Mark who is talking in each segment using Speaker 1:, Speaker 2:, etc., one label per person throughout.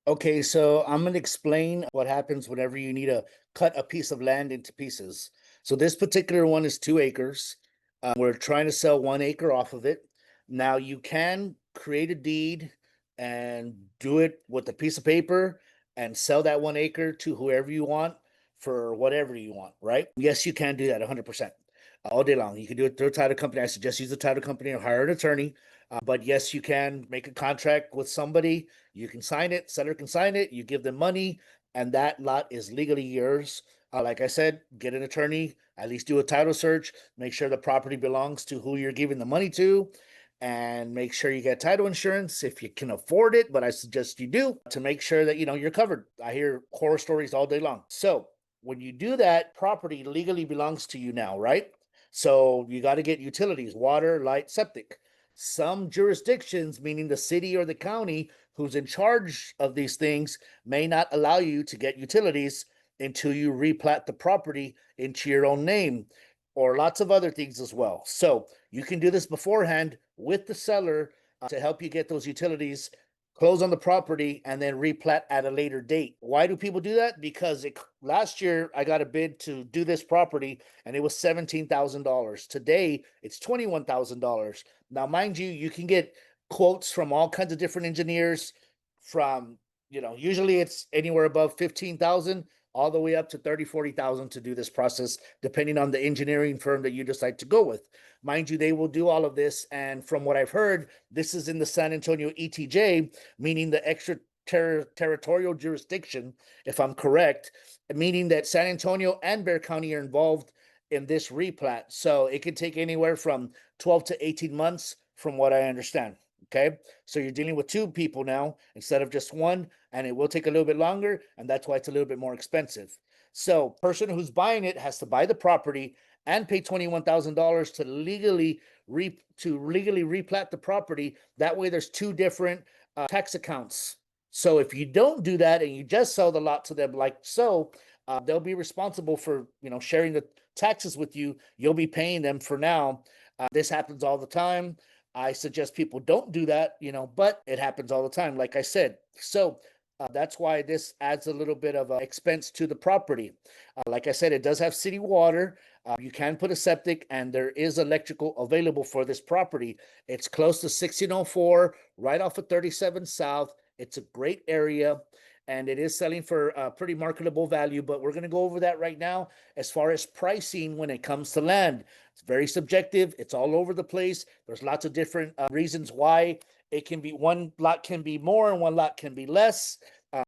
Speaker 1: Okay, so I'm going to explain what happens whenever you need to cut a piece of land into pieces. So this particular one is 2 acres. We're trying to sell 1 acre off of it. Now you can create a deed and do it with a piece of paper and sell that 1 acre to whoever you want for whatever you want, right? Yes, you can do that 100% all day long. You can do it through a title company. I suggest use a title company or hire an attorney. But yes, you can make a contract with somebody. You can sign it, seller can sign it, you give them money, and that lot is legally yours. Like I said, get an attorney, at least do a title search, make sure the property belongs to who you're giving the money to, and make sure you get title insurance if you can afford it. But I suggest you do to make sure that you're covered. I hear horror stories all day long. So when you do that, property legally belongs to you now, right? So you got to get utilities, water, light, septic. Some jurisdictions, meaning the city or the county who's in charge of these things, may not allow you to get utilities until you replat the property into your own name, or lots of other things as well. So you can do this beforehand with the seller to help you get those utilities, close on the property, and then replat at a later date. Why do people do that? Because last year I got a bid to do this property and it was $17,000. Today it's $21,000. Now, mind you, you can get quotes from all kinds of different engineers from, usually it's anywhere above 15,000 all the way up to 30, 40,000 to do this process, depending on the engineering firm that you decide to go with. Mind you, they will do all of this. And from what I've heard, this is in the San Antonio ETJ, meaning the extraterritorial jurisdiction, if I'm correct, meaning that San Antonio and Bexar County are involved in this replat. So it could take anywhere from 12 to 18 months, from what I understand. Okay. So you're dealing with two people now instead of just one, and it will take a little bit longer. And that's why it's a little bit more expensive. So, person who's buying it has to buy the property and pay $21,000 to legally replat the property. That way, there's two different tax accounts. So if you don't do that and you just sell the lot to them like so, they'll be responsible for sharing the taxes with you. You'll be paying them for now. This happens all the time. I suggest people don't do that, but it happens all the time, like I said. So that's why this adds a little bit of expense to the property. Like I said, it does have city water. You can put a septic, and there is electrical available for this property. It's close to 1604, right off of 37 South. It's a great area, and it is selling for a pretty marketable value, but we're going to go over that right now. As far as pricing when it comes to land, it's very subjective. It's all over the place. There's lots of different reasons why it can be, one lot can be more and one lot can be less.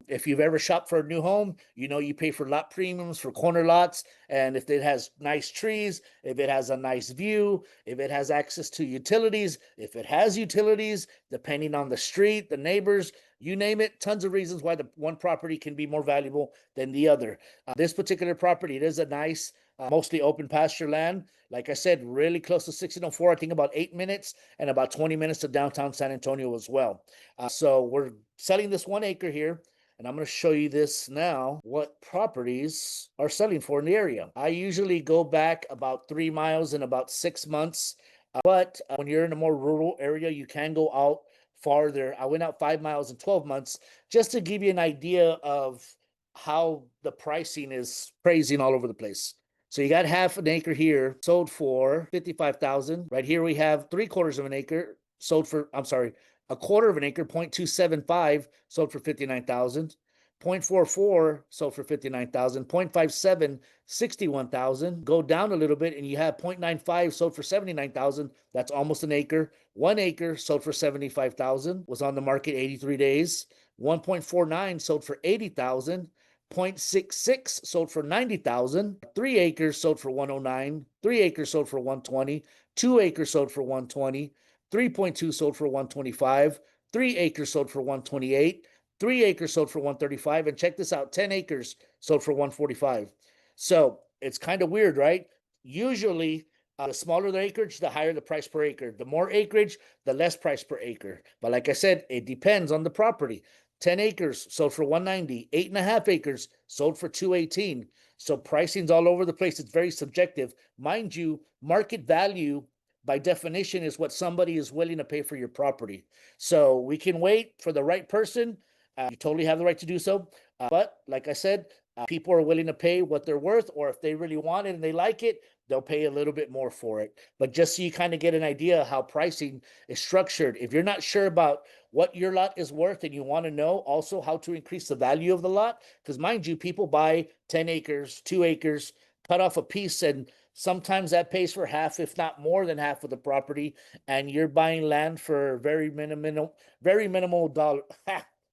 Speaker 1: If you've ever shopped for a new home, you pay for lot premiums for corner lots. And if it has nice trees, if it has a nice view, if it has access to utilities, if it has utilities, depending on the street, the neighbors, you name it, tons of reasons why the one property can be more valuable than the other. This particular property, it is a nice, mostly open pasture land. Like I said, really close to 1604, I think about 8 minutes, and about 20 minutes to downtown San Antonio as well. So we're selling this 1 acre here. And I'm going to show you this now, what properties are selling for in the area. I usually go back about 3 miles in about 6 months. But when you're in a more rural area, you can go out farther. I went out 5 miles in 12 months just to give you an idea of how the pricing is crazy and all over the place. So you got half an acre here sold for 55,000. Right here we have 3/4 of an acre sold for, I'm sorry, a quarter of an acre, 0.275, sold for 59,000. 0.44 sold for 59,000. 0.57, 61,000. Go down a little bit and you have 0.95 sold for 79,000. That's almost an acre. 1 acre sold for 75,000. Was on the market 83 days. 1.49 sold for 80,000. 0.66 sold for 90,000. 3 acres sold for 109. 3 acres sold for 120. 2 acres sold for 120. 3.2 sold for 125. 3 acres sold for 128. 3 acres sold for 135. And check this out, 10 acres sold for 145. So it's kind of weird, right? Usually, the smaller the acreage, the higher the price per acre. The more acreage, the less price per acre. But like I said, it depends on the property. 10 acres sold for 190. 8.5 acres sold for 218. So pricing's all over the place. It's very subjective. Mind you, market value by definition is what somebody is willing to pay for your property. So we can wait for the right person You totally have the right to do so. But like I said, people are willing to pay what they're worth, or if they really want it and they like it, they'll pay a little bit more for it. But just so you kind of get an idea how pricing is structured, if you're not sure about what your lot is worth and you want to know also how to increase the value of the lot, because mind you, people buy 10 acres, 2 acres, cut off a piece, and sometimes that pays for half, if not more than half of the property, and you're buying land for very minimal dollar.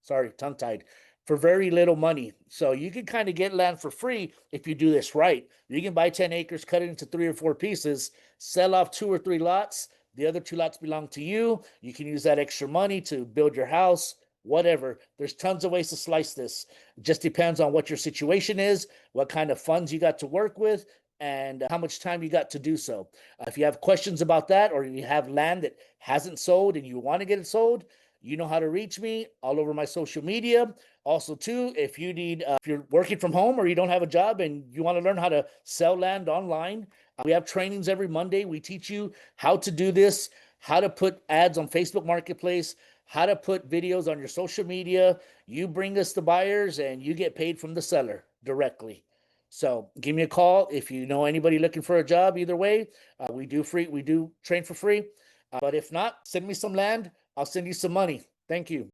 Speaker 1: Sorry, tongue tied. For very little money. So you can kind of get land for free if you do this right. You can buy 10 acres, cut it into 3 or 4 pieces, sell off 2 or 3 lots. The other 2 lots belong to you. You can use that extra money to build your house, whatever. There's tons of ways to slice this. It just depends on what your situation is, what kind of funds you got to work with, and how much time you got to do so. If you have questions about that, or you have land that hasn't sold and you want to get it sold, you know how to reach me all over my social media. Also, too, if you're working from home or you don't have a job and you want to learn how to sell land online, we have trainings every Monday. We teach you how to do this, how to put ads on Facebook Marketplace, how to put videos on your social media. You bring us the buyers and you get paid from the seller directly. So give me a call if you know anybody looking for a job. Either way, we do train for free. But if not, send me some land. I'll send you some money. Thank you.